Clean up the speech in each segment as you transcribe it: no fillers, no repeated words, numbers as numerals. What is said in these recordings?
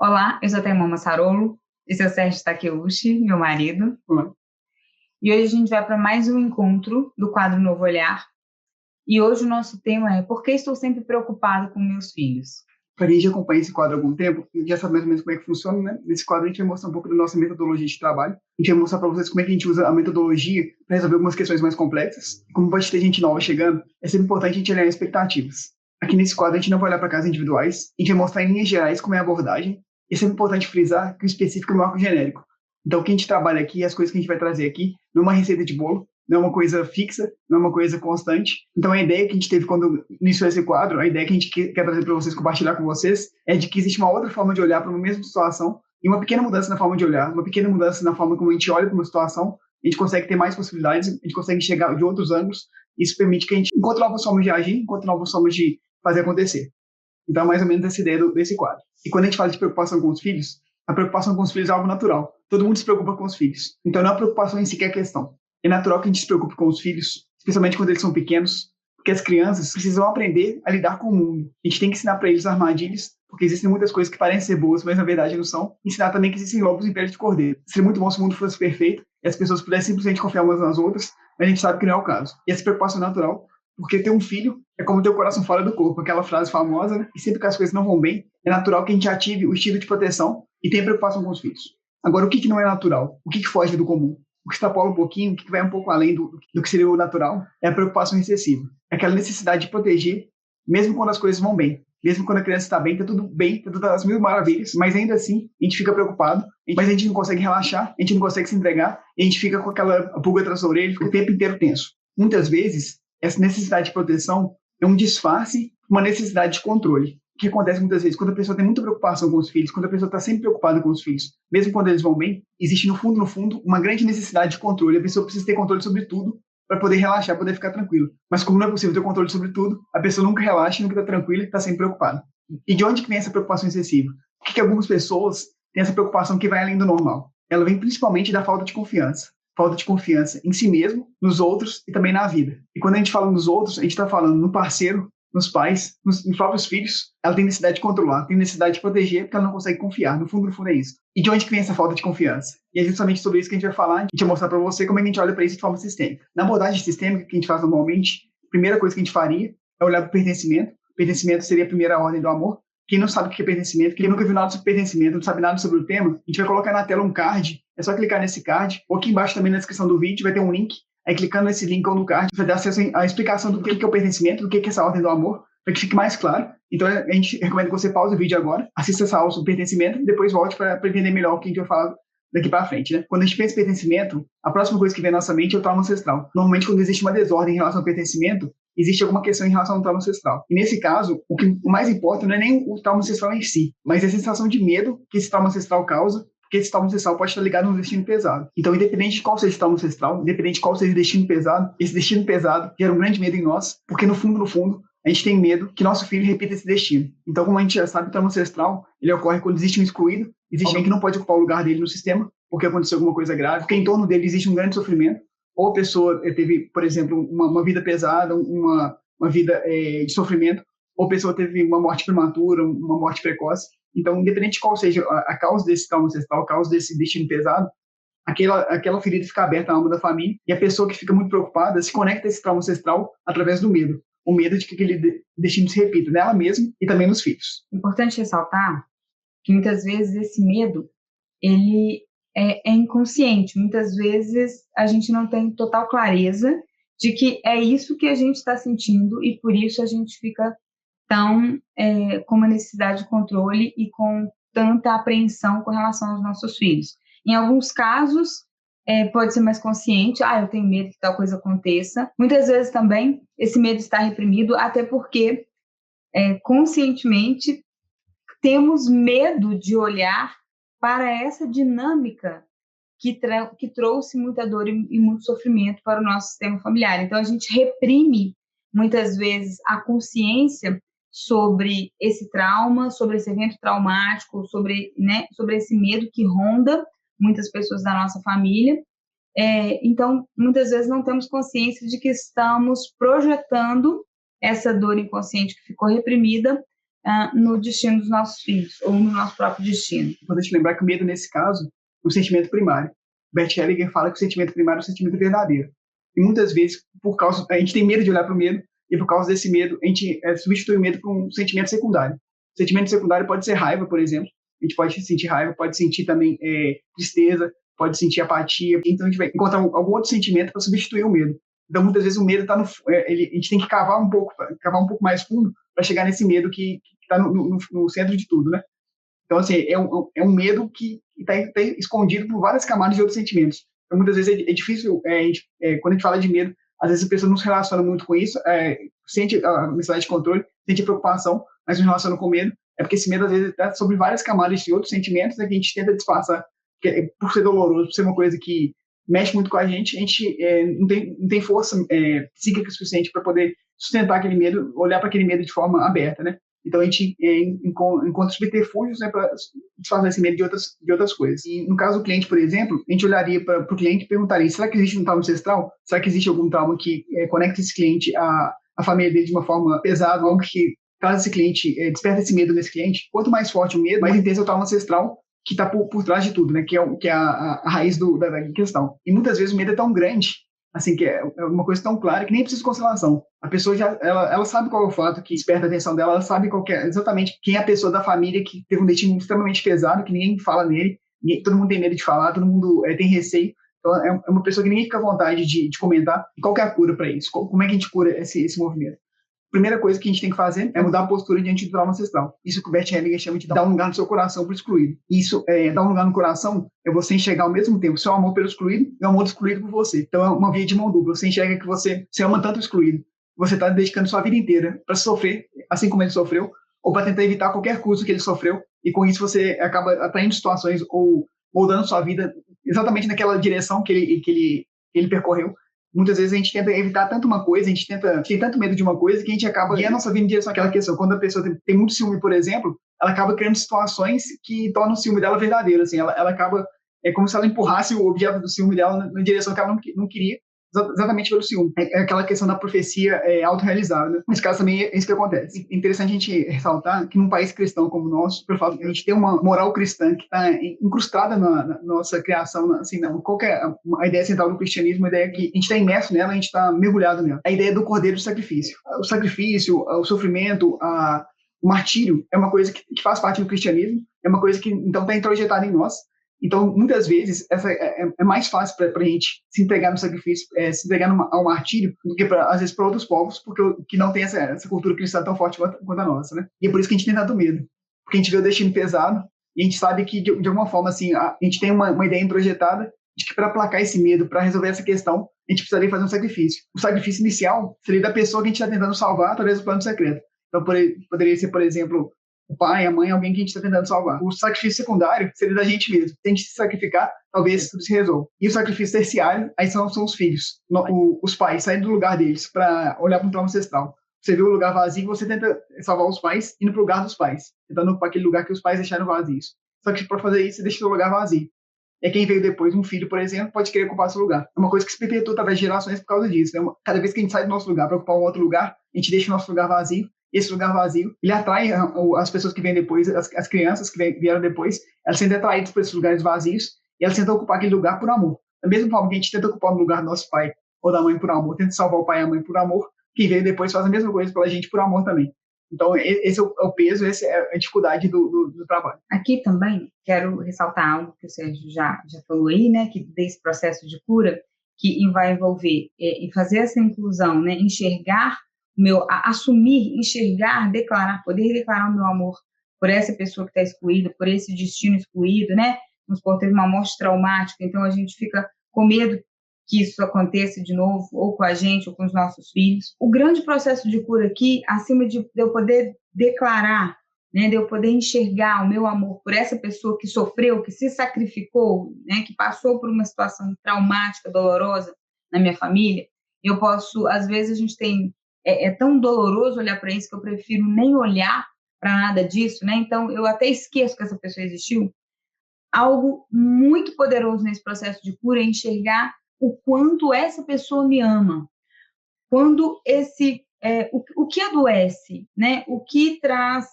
Olá, eu sou a Taimama Sarolo, esse é o Sérgio Takeuchi, meu marido. Olá. E hoje a gente vai para mais um encontro do quadro Novo Olhar. E hoje o nosso tema é Por que estou sempre preocupado com meus filhos? Para quem já acompanha esse quadro há algum tempo, já sabe mais ou menos como é que funciona, né? Nesse quadro a gente vai mostrar um pouco da nossa metodologia de trabalho. A gente vai mostrar para vocês como é que a gente usa a metodologia para resolver algumas questões mais complexas. Como pode ter gente nova chegando, é sempre importante a gente alinhar expectativas. Aqui nesse quadro a gente não vai olhar para casos individuais, a gente vai mostrar em linhas gerais como é a abordagem. E é sempre importante frisar que o específico é um marco genérico. Então o que a gente trabalha aqui, as coisas que a gente vai trazer aqui, não é uma receita de bolo, não é uma coisa fixa, não é uma coisa constante. Então, a ideia que a gente teve quando iniciou esse quadro, a ideia que a gente quer trazer para vocês, compartilhar com vocês, é de que existe uma outra forma de olhar para uma mesma situação e uma pequena mudança na forma de olhar, uma pequena mudança na forma como a gente olha para uma situação, a gente consegue ter mais possibilidades, a gente consegue chegar de outros ângulos. Isso permite que a gente encontre novas formas de agir, encontre novas formas de fazer acontecer. Então, é mais ou menos essa ideia desse quadro. E quando a gente fala de preocupação com os filhos, a preocupação com os filhos é algo natural. Todo mundo se preocupa com os filhos. Então, não é a preocupação em si que é a questão. É natural que a gente se preocupe com os filhos, especialmente quando eles são pequenos, porque as crianças precisam aprender a lidar com o mundo. A gente tem que ensinar para eles armadilhas, porque existem muitas coisas que parecem ser boas, mas na verdade não são. Ensinar também que existem lobos em pele de cordeiro. Seria muito bom se o mundo fosse perfeito e as pessoas pudessem simplesmente confiar umas nas outras, mas a gente sabe que não é o caso. E essa preocupação é natural, porque ter um filho é como ter o coração fora do corpo, aquela frase famosa, né? E sempre que as coisas não vão bem, é natural que a gente ative o instinto de proteção e tenha preocupação com os filhos. Agora, o que não é natural? O que foge do comum? O que extrapola um pouquinho, o que vai um pouco além do que seria o natural, é a preocupação excessiva. É aquela necessidade de proteger, mesmo quando as coisas vão bem. Mesmo quando a criança está bem, está tudo bem, está tudo às mil maravilhas, mas ainda assim a gente fica preocupado, mas a gente não consegue relaxar, a gente não consegue se entregar, e a gente fica com aquela pulga atrás da orelha, fica o tempo inteiro tenso. Muitas vezes, essa necessidade de proteção é um disfarce, uma necessidade de controle. O que acontece muitas vezes, quando a pessoa tem muita preocupação com os filhos, quando a pessoa está sempre preocupada com os filhos, mesmo quando eles vão bem, existe no fundo, uma grande necessidade de controle. A pessoa precisa ter controle sobre tudo para poder relaxar, poder ficar tranquilo. Mas como não é possível ter controle sobre tudo, a pessoa nunca relaxa, nunca está tranquila, está sempre preocupada. E de onde que vem essa preocupação excessiva? Por que algumas pessoas têm essa preocupação que vai além do normal? Ela vem principalmente da falta de confiança. Falta de confiança em si mesmo, nos outros e também na vida. E quando a gente fala nos outros, a gente está falando no parceiro, nos pais, nos próprios filhos. Ela tem necessidade de controlar, tem necessidade de proteger, porque ela não consegue confiar. No fundo é isso. E de onde que vem essa falta de confiança? E é justamente sobre isso que a gente vai falar. A gente vai mostrar para você como é que a gente olha para isso de forma sistêmica. Na abordagem sistêmica que a gente faz normalmente, a primeira coisa que a gente faria é olhar para o pertencimento. Pertencimento seria a primeira ordem do amor. Quem não sabe o que é pertencimento, quem nunca viu nada sobre pertencimento, não sabe nada sobre o tema, a gente vai colocar na tela um card. É só clicar nesse card, ou aqui embaixo também na descrição do vídeo vai ter um link. Aí clicando nesse link ou no card, você vai ter acesso à explicação do que é o pertencimento, do que é essa ordem do amor, para que fique mais claro. Então a gente recomenda que você pause o vídeo agora, assista essa aula sobre pertencimento e depois volte para entender melhor o que a gente vai falar daqui para frente, né? Quando a gente pensa em pertencimento, a próxima coisa que vem na nossa mente é o trauma ancestral. Normalmente, quando existe uma desordem em relação ao pertencimento, existe alguma questão em relação ao trauma ancestral. E nesse caso, o mais importa não é nem o trauma ancestral em si, mas a sensação de medo que esse trauma ancestral causa, porque esse trauma ancestral pode estar ligado a um destino pesado. Então, independente de qual seja o trauma ancestral, independente de qual seja o destino pesado, esse destino pesado gera um grande medo em nós, porque no fundo, a gente tem medo que nosso filho repita esse destino. Então, como a gente já sabe, o trauma ancestral, ele ocorre quando existe um excluído, existe alguém que não pode ocupar o lugar dele no sistema, porque aconteceu alguma coisa grave, porque em torno dele existe um grande sofrimento, ou a pessoa teve, por exemplo, uma vida pesada, uma vida de sofrimento, ou a pessoa teve uma morte prematura, uma morte precoce. Então, independente de qual seja a causa desse trauma ancestral, a causa desse destino pesado, aquela ferida fica aberta na alma da família, e a pessoa que fica muito preocupada se conecta a esse trauma ancestral através do medo. O medo de que aquele destino se repita nela mesma e também nos filhos. Importante ressaltar que muitas vezes esse medo, ele é inconsciente. Muitas vezes a gente não tem total clareza de que é isso que a gente está sentindo e por isso a gente fica tão com uma necessidade de controle e com tanta apreensão com relação aos nossos filhos. Em alguns casos, pode ser mais consciente, eu tenho medo que tal coisa aconteça. Muitas vezes também esse medo está reprimido, até porque conscientemente temos medo de olhar para essa dinâmica que trouxe muita dor e muito sofrimento para o nosso sistema familiar. Então, a gente reprime, muitas vezes, a consciência sobre esse trauma, sobre esse evento traumático, sobre esse medo que ronda muitas pessoas da nossa família. Então, muitas vezes não temos consciência de que estamos projetando essa dor inconsciente que ficou reprimida no destino dos nossos filhos, ou no nosso próprio destino. É importante lembrar que o medo, nesse caso, é um sentimento primário. Bert Hellinger fala que o sentimento primário é um sentimento verdadeiro. E muitas vezes, a gente tem medo de olhar para o medo, e por causa desse medo, a gente substitui o medo por um sentimento secundário. O sentimento secundário pode ser raiva, por exemplo. A gente pode sentir raiva, pode sentir também tristeza, pode sentir apatia. Então, a gente vai encontrar algum outro sentimento para substituir o medo. Então, muitas vezes, o medo está a gente tem que cavar um pouco mais fundo para chegar nesse medo que está no centro de tudo, né? Então, assim, é um medo que está escondido por várias camadas de outros sentimentos. Então, muitas vezes é difícil, quando a gente fala de medo, às vezes a pessoa não se relaciona muito com isso, sente a necessidade de controle, sente a preocupação, mas não relaciona com medo. É porque esse medo, às vezes, está sobre várias camadas de outros sentimentos, que a gente tenta disfarçar, por ser doloroso, por ser uma coisa que mexe muito com a gente não tem força psíquica suficiente para poder sustentar aquele medo, olhar para aquele medo de forma aberta, né? Então, a gente encontra subterfúgios, né, para desfazer esse medo de outras coisas. E, no caso do cliente, por exemplo, a gente olharia para o cliente e perguntaria: será que existe um trauma ancestral? Será que existe algum trauma que conecta esse cliente à família dele de uma forma pesada, algo que traz esse cliente, desperta esse medo nesse cliente? Quanto mais forte o medo, mais intenso é o trauma ancestral, que está por trás de tudo, né? Que é a raiz da questão. E muitas vezes o medo é tão grande, assim, que é uma coisa tão clara que nem precisa de constelação. A pessoa ela sabe qual é o fato que desperta a atenção dela, ela sabe exatamente quem é a pessoa da família que teve um destino extremamente pesado, que ninguém fala nele, todo mundo tem medo de falar, todo mundo tem receio. Então, é uma pessoa que ninguém fica à vontade de comentar. E qual que é a cura para isso? Como é que a gente cura esse movimento? Primeira coisa que a gente tem que fazer é mudar a postura diante do trauma ancestral. Isso que o Bert Hellinger chama de dar um lugar no seu coração para o excluído. Isso, dar um lugar no coração, é você enxergar ao mesmo tempo seu amor pelo excluído e o amor do excluído por você. Então é uma via de mão dupla. Você enxerga que você ama tanto o excluído, você está dedicando sua vida inteira para sofrer, assim como ele sofreu, ou para tentar evitar qualquer custo que ele sofreu, e com isso você acaba atraindo situações ou moldando sua vida exatamente naquela direção que ele percorreu. Muitas vezes a gente tenta evitar tanto uma coisa, a gente tem tanto medo de uma coisa que a gente acaba guiando a nossa vida em direção àquela questão. Quando a pessoa tem muito ciúme, por exemplo, ela acaba criando situações que tornam o ciúme dela verdadeiro. Assim, ela acaba, como se ela empurrasse o objeto do ciúme dela na direção que ela não queria, exatamente pelo ciúme. É aquela questão da profecia autorrealizada, né? Nesse caso também é isso que acontece. É interessante a gente ressaltar que num país cristão como o nosso, pelo fato de a gente ter uma moral cristã que está incrustada na nossa criação, assim, qual que é a ideia central do cristianismo? A ideia que a gente está imerso nela, a gente está mergulhado nela. A ideia do cordeiro do sacrifício. O sacrifício, o sofrimento, o martírio é uma coisa que faz parte do cristianismo, é uma coisa que então está introjetada em nós. Então, muitas vezes, é mais fácil para a gente se entregar no sacrifício, se entregar ao martírio, do que, às vezes, para outros povos, porque que não tem essa cultura cristã tão forte quanto a nossa, né? E é por isso que a gente tem tanto medo. Porque a gente vê o destino pesado e a gente sabe que, de alguma forma, assim, a gente tem uma ideia introjetada de que para aplacar esse medo, para resolver essa questão, a gente precisaria fazer um sacrifício. O sacrifício inicial seria da pessoa que a gente está tentando salvar através do plano secreto. Então, poderia ser, por exemplo, o pai, a mãe, alguém que a gente está tentando salvar. O sacrifício secundário seria da gente mesmo. Se a gente se sacrificar, talvez tudo se resolva. E o sacrifício terciário, aí são os filhos. Os pais saem do lugar deles para olhar para um trauma ancestral. Você vê o lugar vazio, você tenta salvar os pais indo para o lugar dos pais. Tentando para aquele lugar que os pais deixaram vazios. Só que para fazer isso, você deixa o lugar vazio. É quem veio depois, um filho, por exemplo, pode querer ocupar seu lugar. É uma coisa que se perpetua através de gerações por causa disso. Né? Cada vez que a gente sai do nosso lugar para ocupar um outro lugar, a gente deixa o nosso lugar vazio. Esse lugar vazio, ele atrai as pessoas que vêm depois, as crianças que vieram depois, elas sentem atraídas por esses lugares vazios e elas tentam ocupar aquele lugar por amor. Da mesma forma que a gente tenta ocupar o lugar do nosso pai ou da mãe por amor, tenta salvar o pai e a mãe por amor, quem veio depois faz a mesma coisa pela gente por amor também. Então, esse é o peso, essa é a dificuldade do trabalho. Aqui também quero ressaltar algo que o Sérgio já falou aí, né, que desse processo de cura, que vai envolver e fazer essa inclusão, né, enxergar assumir, enxergar, declarar, poder declarar o meu amor por essa pessoa que está excluída, por esse destino excluído, né? Vamos supor, teve uma morte traumática, então a gente fica com medo que isso aconteça de novo, ou com a gente, ou com os nossos filhos. O grande processo de cura aqui, acima de eu poder declarar, né, de eu poder enxergar o meu amor por essa pessoa que sofreu, que se sacrificou, né, que passou por uma situação traumática, dolorosa na minha família, eu posso, às vezes a gente tem é tão doloroso olhar para isso que eu prefiro nem olhar para nada disso, né? Então, eu até esqueço que essa pessoa existiu. Algo muito poderoso nesse processo de cura é enxergar o quanto essa pessoa me ama. Quando o que adoece, né? O que traz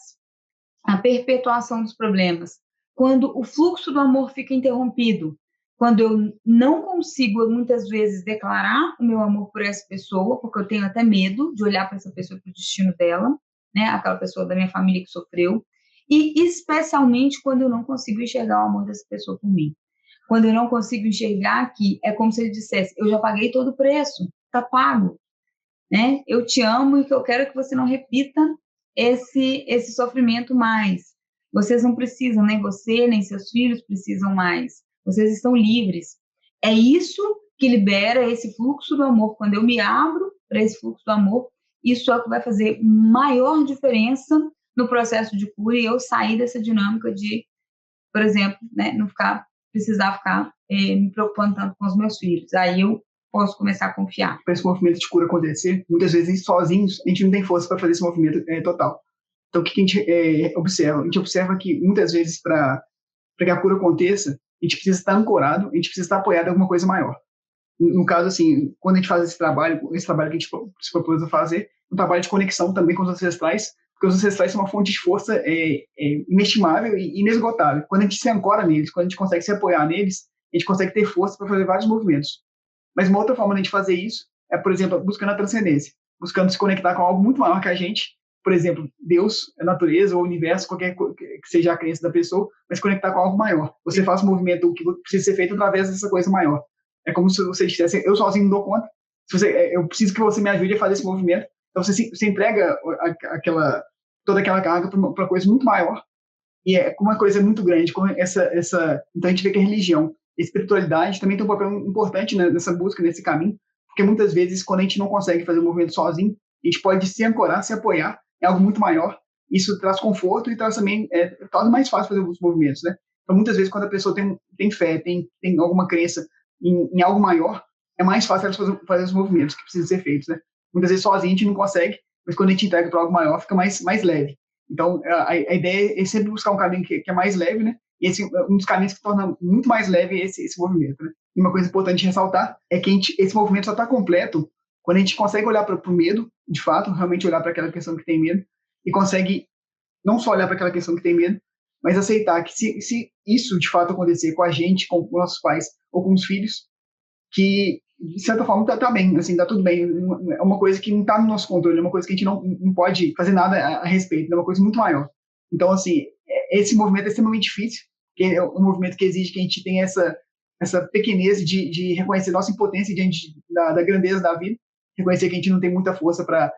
a perpetuação dos problemas, quando o fluxo do amor fica interrompido, quando eu não consigo, muitas vezes, declarar o meu amor por essa pessoa, porque eu tenho até medo de olhar para essa pessoa e para o destino dela, né, aquela pessoa da minha família que sofreu, e especialmente quando eu não consigo enxergar o amor dessa pessoa por mim. Quando eu não consigo enxergar que é como se ele dissesse, eu já paguei todo o preço, está pago, né? Eu te amo e que eu quero que você não repita esse sofrimento mais. Vocês não precisam, nem você, nem seus filhos precisam mais. Vocês estão livres. É isso que libera esse fluxo do amor. Quando eu me abro para esse fluxo do amor, isso é o que vai fazer maior diferença no processo de cura e eu sair dessa dinâmica de, por exemplo, né, não precisar ficar me preocupando tanto com os meus filhos. Aí eu posso começar a confiar. Para esse movimento de cura acontecer, muitas vezes sozinhos a gente não tem força para fazer esse movimento total. Então, o que a gente observa? A gente observa que muitas vezes para que a cura aconteça, a gente precisa estar ancorado, a gente precisa estar apoiado em alguma coisa maior. No caso, assim, quando a gente faz esse trabalho que a gente se propôs a fazer, um trabalho de conexão também com os ancestrais, porque os ancestrais são uma fonte de força inestimável e inesgotável. Quando a gente se ancora neles, quando a gente consegue se apoiar neles, a gente consegue ter força para fazer vários movimentos. Mas uma outra forma de a gente fazer isso é, por exemplo, buscando a transcendência, buscando se conectar com algo muito maior que a gente, por exemplo, Deus, a natureza, ou o universo, qualquer que seja a crença da pessoa, mas conectar com algo maior. Você faz um movimento que precisa ser feito através dessa coisa maior. É como se você dissesse, eu sozinho não dou conta, eu preciso que você me ajude a fazer esse movimento. Então você entrega toda aquela carga para uma coisa muito maior, e é uma coisa muito grande. Então a gente vê que a religião, a espiritualidade também tem um papel importante, né, nessa busca, nesse caminho, porque muitas vezes, quando a gente não consegue fazer o movimento sozinho, a gente pode se ancorar, se apoiar em algo muito maior. Isso traz conforto e traz também, torna mais fácil fazer os movimentos, né? Então, muitas vezes, quando a pessoa tem fé, tem alguma crença em algo maior, é mais fácil elas fazer os movimentos que precisam ser feitos, né? Muitas vezes sozinho a gente não consegue, mas quando a gente entrega para algo maior, fica mais leve. Então, a ideia é sempre buscar um caminho que é mais leve, né? E esse um dos caminhos que torna muito mais leve esse movimento, né? E uma coisa importante de ressaltar é que esse movimento só está completo quando a gente consegue olhar para o medo, de fato, realmente olhar para aquela questão que tem medo, e consegue não só olhar para aquela questão que tem medo, mas aceitar que se isso de fato acontecer com a gente, com os nossos pais ou com os filhos, que de certa forma tá bem, assim, tá tudo bem. É uma coisa que não está no nosso controle, é uma coisa que a gente não pode fazer nada a respeito, é uma coisa muito maior. Então, assim, esse movimento é extremamente difícil, porque é um movimento que exige que a gente tenha essa pequenez de reconhecer nossa impotência diante da grandeza da vida, reconhecer que a gente não tem muita força para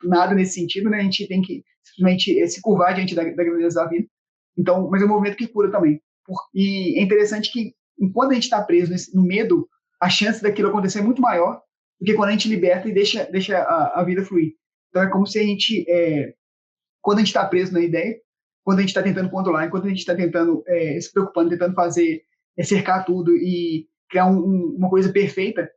nada nesse sentido, né? A gente tem que simplesmente se curvar diante da grandeza da vida. Então, mas é um movimento que cura também. E é interessante que, enquanto a gente está preso no medo, a chance daquilo acontecer é muito maior do que quando a gente liberta e deixa a vida fluir. Então, é como se a gente, quando a gente está preso na ideia, quando a gente está tentando controlar, enquanto a gente está tentando, se preocupando, tentando fazer, cercar tudo e criar uma coisa perfeita,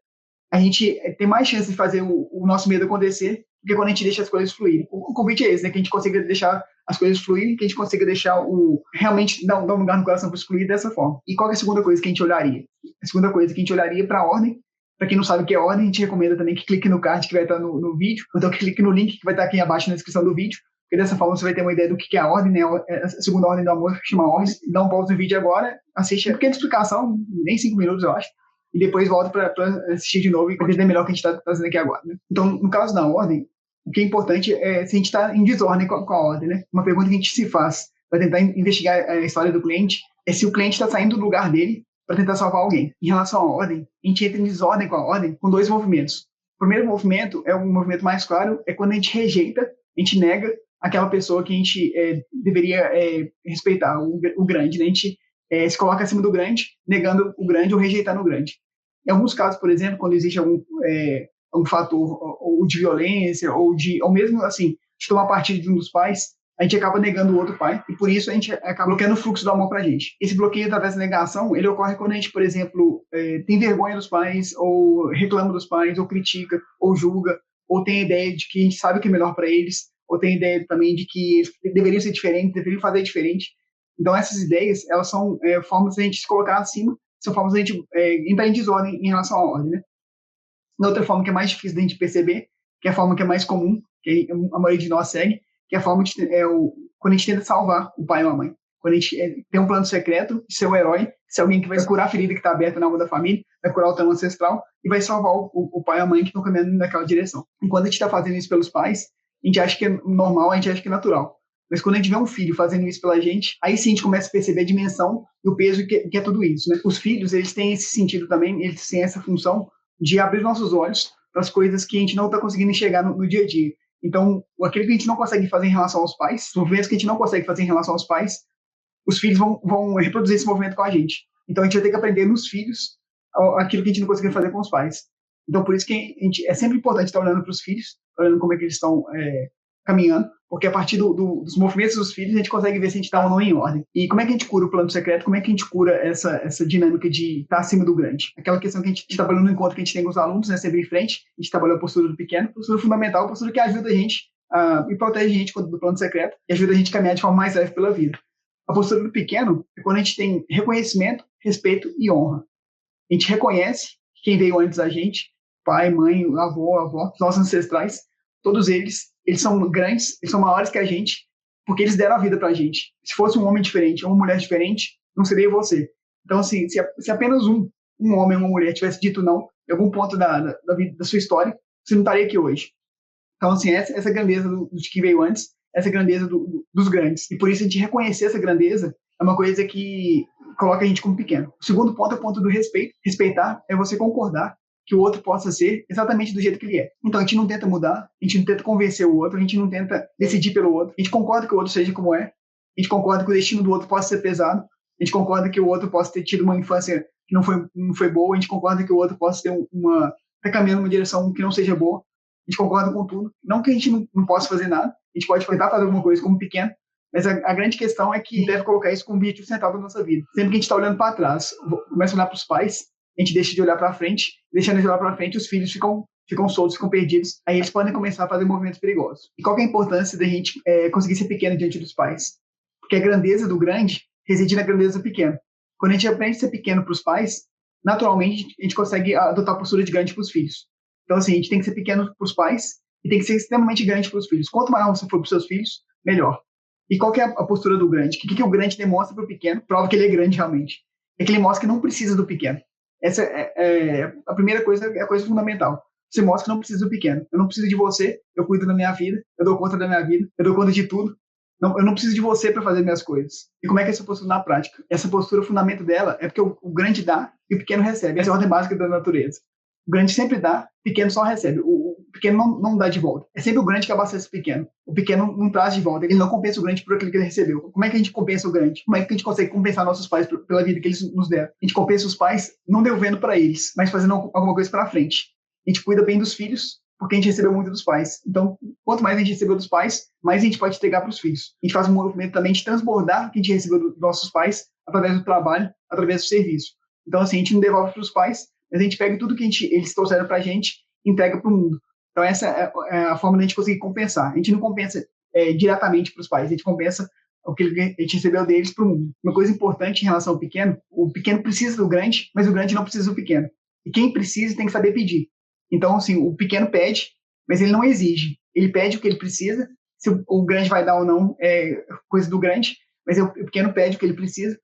a gente tem mais chance de fazer o nosso medo acontecer do que quando a gente deixa as coisas fluírem. O convite é esse, né? Que a gente consiga deixar as coisas fluírem, que a gente consiga deixar realmente dar um lugar no coração para fluir dessa forma. E qual é a segunda coisa que a gente olharia? A segunda coisa que a gente olharia para a ordem. Para quem não sabe o que é ordem, a gente recomenda também que clique no card que vai estar no vídeo, ou então que clique no link que vai estar aqui abaixo na descrição do vídeo, porque dessa forma você vai ter uma ideia do que é a ordem, né? A segunda ordem do amor chama ordem. Dá um pause no vídeo agora, assiste a pequena explicação, nem 5 minutos eu acho, e depois volta para assistir de novo e entender melhor o que a gente está fazendo aqui agora, né? Então, no caso da ordem, o que é importante é se a gente está em desordem com a ordem, né? Uma pergunta que a gente se faz para tentar investigar a história do cliente é se o cliente está saindo do lugar dele para tentar salvar alguém. Em relação à ordem, a gente entra em desordem com a ordem com 2 movimentos. O primeiro movimento é um movimento mais claro, é quando a gente rejeita, a gente nega aquela pessoa que a gente deveria respeitar, o grande, né? A gente se coloca acima do grande, negando o grande ou rejeitando o grande. Em alguns casos, por exemplo, quando existe algum fator ou de violência ou mesmo assim, de tomar partido de um dos pais, a gente acaba negando o outro pai e por isso a gente acaba bloqueando o fluxo do amor para a gente. Esse bloqueio através da negação, ele ocorre quando a gente, por exemplo, tem vergonha dos pais ou reclama dos pais ou critica ou julga ou tem a ideia de que a gente sabe o que é melhor para eles ou tem a ideia também de que eles deveriam ser diferentes, deveriam fazer diferente. Então, essas ideias, elas são formas de a gente se colocar acima, são formas de a gente entrar em desordem em relação à ordem, né? Na outra forma que é mais difícil de a gente perceber, que é a forma que é mais comum, que a maioria de nós segue, que é a forma quando a gente tenta salvar o pai ou a mãe. Quando a gente tem um plano secreto de ser o herói, ser alguém que vai curar a ferida que está aberta na alma da família, vai curar o trauma ancestral e vai salvar o pai ou a mãe que estão caminhando naquela direção. Enquanto a gente está fazendo isso pelos pais, a gente acha que é normal, a gente acha que é natural. Mas quando a gente vê um filho fazendo isso pela gente, aí sim a gente começa a perceber a dimensão e o peso que é tudo isso, né? Os filhos, eles têm esse sentido também, eles têm essa função de abrir nossos olhos para as coisas que a gente não está conseguindo enxergar no dia a dia. Então, aquilo que a gente não consegue fazer em relação aos pais, os movimentos que a gente não consegue fazer em relação aos pais, os filhos vão reproduzir esse movimento com a gente. Então, a gente vai ter que aprender nos filhos aquilo que a gente não conseguiu fazer com os pais. Então, por isso que é sempre importante estar olhando para os filhos, olhando como é que eles estão caminhando, porque a partir dos movimentos dos filhos a gente consegue ver se a gente está ou não em ordem. E como é que a gente cura o plano secreto? Como é que a gente cura essa dinâmica de estar acima do grande? Aquela questão que a gente trabalhou no encontro que a gente tem com os alunos, né, sempre em frente, a gente trabalhou a postura do pequeno, postura fundamental, postura que ajuda a gente e protege a gente do plano secreto e ajuda a gente a caminhar de forma mais leve pela vida. A postura do pequeno é quando a gente tem reconhecimento, respeito e honra. A gente reconhece quem veio antes da gente, pai, mãe, avó, nossos ancestrais, todos eles são grandes, eles são maiores que a gente, porque eles deram a vida pra gente. Se fosse um homem diferente ou uma mulher diferente, não seria você. Então, assim, se apenas um homem ou uma mulher tivesse dito não, em algum ponto da sua história, você não estaria aqui hoje. Então, assim, essa grandeza de que veio antes, essa grandeza dos grandes. E por isso a gente reconhecer essa grandeza é uma coisa que coloca a gente como pequeno. O segundo ponto é o ponto do respeito. Respeitar é você concordar que o outro possa ser exatamente do jeito que ele é. Então, a gente não tenta mudar, a gente não tenta convencer o outro, a gente não tenta decidir pelo outro. A gente concorda que o outro seja como é, a gente concorda que o destino do outro possa ser pesado, a gente concorda que o outro possa ter tido uma infância que não foi boa, a gente concorda que o outro possa ter tá caminhando numa direção que não seja boa, a gente concorda com tudo. Não que a gente não possa fazer nada, a gente pode tentar fazer alguma coisa como pequeno, mas a grande questão é que deve colocar isso como objetivo central da nossa vida. Sempre que a gente está olhando para trás, começa a olhar para os pais, a gente deixa de olhar para frente, deixando de olhar para frente, os filhos ficam soltos, ficam perdidos, aí eles podem começar a fazer movimentos perigosos. E qual que é a importância da gente conseguir ser pequeno diante dos pais? Porque a grandeza do grande reside na grandeza do pequeno. Quando a gente aprende a ser pequeno para os pais, naturalmente a gente consegue adotar a postura de grande para os filhos. Então, assim, a gente tem que ser pequeno para os pais e tem que ser extremamente grande para os filhos. Quanto maior você for para os seus filhos, melhor. E qual que é a postura do grande? O que o grande demonstra para o pequeno? Prova que ele é grande realmente. É que ele mostra que não precisa do pequeno. Essa é a primeira coisa, é a coisa fundamental. Você mostra que não precisa do pequeno. Eu não preciso de você, eu cuido da minha vida, eu dou conta da minha vida, eu dou conta de tudo. Não, eu não preciso de você para fazer minhas coisas. E como é que é essa postura na prática? Essa postura, o fundamento dela é porque o grande dá e o pequeno recebe. Essa é a ordem básica da natureza. O grande sempre dá, o pequeno só recebe. O pequeno não dá de volta. É sempre o grande que abastece o pequeno. O pequeno não traz de volta. Ele não compensa o grande por aquilo que ele recebeu. Como é que a gente compensa o grande? Como é que a gente consegue compensar nossos pais pela vida que eles nos deram? A gente compensa os pais não devolvendo para eles, mas fazendo alguma coisa para frente. A gente cuida bem dos filhos, porque a gente recebeu muito dos pais. Então, quanto mais a gente recebeu dos pais, mais a gente pode entregar para os filhos. A gente faz um movimento também de transbordar o que a gente recebeu dos nossos pais através do trabalho, através do serviço. Então, assim, a gente não devolve para os pais, mas a gente pega tudo que eles trouxeram para a gente e entrega para o mundo. Então, essa é a forma de a gente conseguir compensar. A gente não compensa diretamente para os pais, a gente compensa o que a gente recebeu deles para o mundo. Uma coisa importante em relação ao pequeno, o pequeno precisa do grande, mas o grande não precisa do pequeno. E quem precisa tem que saber pedir. Então, assim, o pequeno pede, mas ele não exige. Ele pede o que ele precisa, se o grande vai dar ou não é coisa do grande, mas o pequeno pede o que ele precisa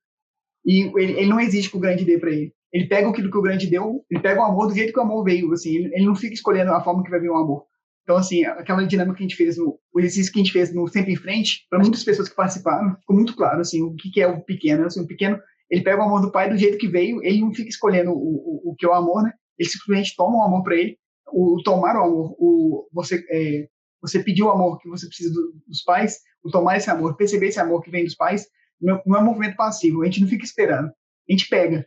e ele não exige que o grande dê para ele. Ele pega aquilo que o grande deu, ele pega o amor do jeito que o amor veio, assim, ele não fica escolhendo a forma que vai vir o amor. Então, assim, aquela dinâmica que a gente fez, o exercício que a gente fez no Sempre em Frente, para muitas pessoas que participaram, ficou muito claro, assim, o que é o pequeno. Assim, o pequeno, ele pega o amor do pai do jeito que veio, ele não fica escolhendo o que é o amor, né? Ele simplesmente toma o amor para ele, o tomar o amor, você pedir o amor que você precisa dos pais, o tomar esse amor, perceber esse amor que vem dos pais, não é um movimento passivo, a gente não fica esperando. A gente pega.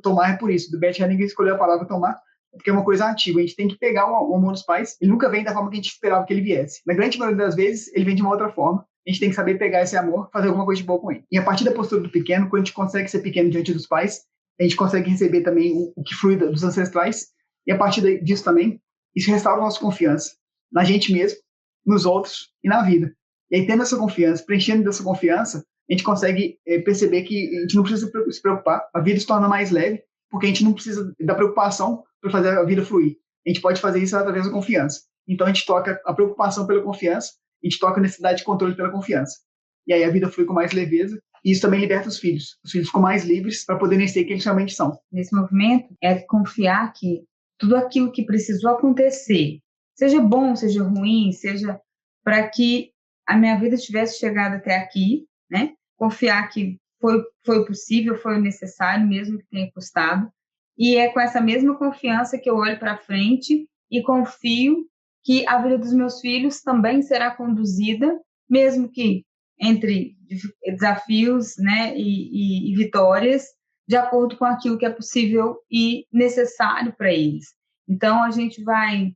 Tomar é por isso. Do Bert Hellinger escolheu a palavra tomar, porque é uma coisa ativa. A gente tem que pegar o amor dos pais. Ele nunca vem da forma que a gente esperava que ele viesse. Na grande maioria das vezes, ele vem de uma outra forma. A gente tem que saber pegar esse amor, fazer alguma coisa de boa com ele. E a partir da postura do pequeno, quando a gente consegue ser pequeno diante dos pais, a gente consegue receber também o que flui dos ancestrais. E a partir disso também, isso restaura a nossa confiança na gente mesmo, nos outros e na vida. E aí, tendo essa confiança, preenchendo dessa confiança, a gente consegue perceber que a gente não precisa se preocupar, a vida se torna mais leve, porque a gente não precisa da preocupação para fazer a vida fluir. A gente pode fazer isso através da confiança. Então, a gente toca a preocupação pela confiança, a gente toca a necessidade de controle pela confiança. e aí a vida flui com mais leveza, e isso também liberta os filhos. Os filhos ficam mais livres para poderem ser quem eles realmente são. Nesse movimento é confiar que tudo aquilo que precisou acontecer, seja bom, seja ruim, seja para que a minha vida tivesse chegado até aqui, né? Confiar que foi possível, foi o necessário, mesmo que tenha custado, e é com essa mesma confiança que eu olho para frente e confio que a vida dos meus filhos também será conduzida, mesmo que entre desafios, né, e vitórias, de acordo com aquilo que é possível e necessário para eles. Então, a gente vai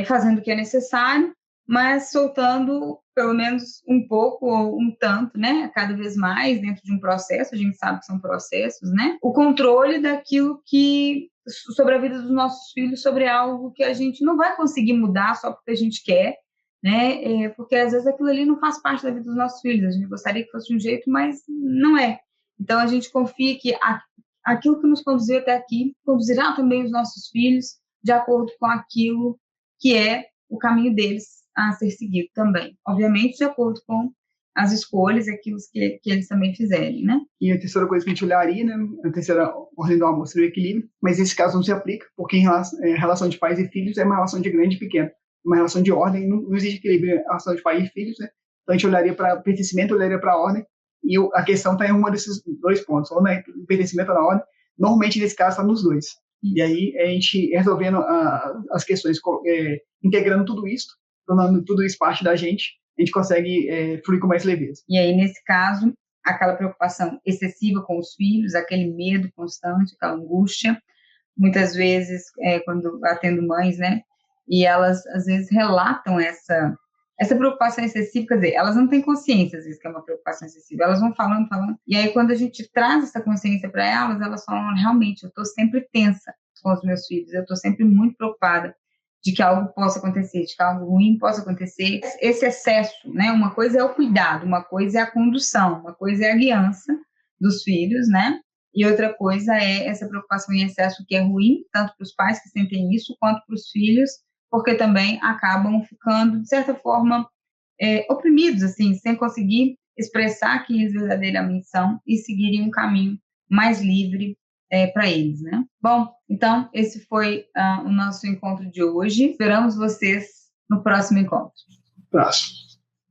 fazendo o que é necessário, mas soltando pelo menos um pouco ou um tanto, né, cada vez mais dentro de um processo, a gente sabe que são processos, né, o controle daquilo que, sobre a vida dos nossos filhos, sobre algo que a gente não vai conseguir mudar só porque a gente quer, né, porque às vezes aquilo ali não faz parte da vida dos nossos filhos, a gente gostaria que fosse de um jeito, mas não é. Então, a gente confia que aquilo que nos conduziu até aqui conduzirá também os nossos filhos de acordo com aquilo que é o caminho deles a ser seguido também. Obviamente, de acordo com as escolhas e aquilo que eles também fizerem, né? E a terceira coisa que a gente olharia, né, a terceira ordem do amor seria o equilíbrio, mas nesse caso não se aplica, porque em relação de pais e filhos é uma relação de grande e pequeno, uma relação de ordem, não existe equilíbrio em relação de pai e filhos, né? Então a gente olharia para pertencimento, olharia para a ordem, e a questão está em um desses dois pontos, ou no pertencimento ou na ordem, normalmente nesse caso está nos dois. E aí a gente resolvendo as questões, integrando tudo isso, tornando tudo isso parte da gente, a gente consegue fluir com mais leveza. E aí, nesse caso, aquela preocupação excessiva com os filhos, aquele medo constante, aquela angústia, muitas vezes, quando atendo mães, né, e elas, às vezes, relatam essa preocupação excessiva, quer dizer, elas não têm consciência, às vezes, que é uma preocupação excessiva, elas vão falando, e aí quando a gente traz essa consciência para elas falam, realmente, eu estou sempre tensa com os meus filhos, eu estou sempre muito preocupada de que algo possa acontecer, de que algo ruim possa acontecer. Esse excesso, né, uma coisa é o cuidado, uma coisa é a condução, uma coisa é a guiança dos filhos, né, e outra coisa é essa preocupação em excesso que é ruim, tanto para os pais que sentem isso, quanto para os filhos, porque também acabam ficando, de certa forma, oprimidos, assim, sem conseguir expressar quem eles verdadeiramente são e seguirem um caminho mais livre para eles, né? Bom, então, esse foi o nosso encontro de hoje. Esperamos vocês no próximo encontro. Próximo.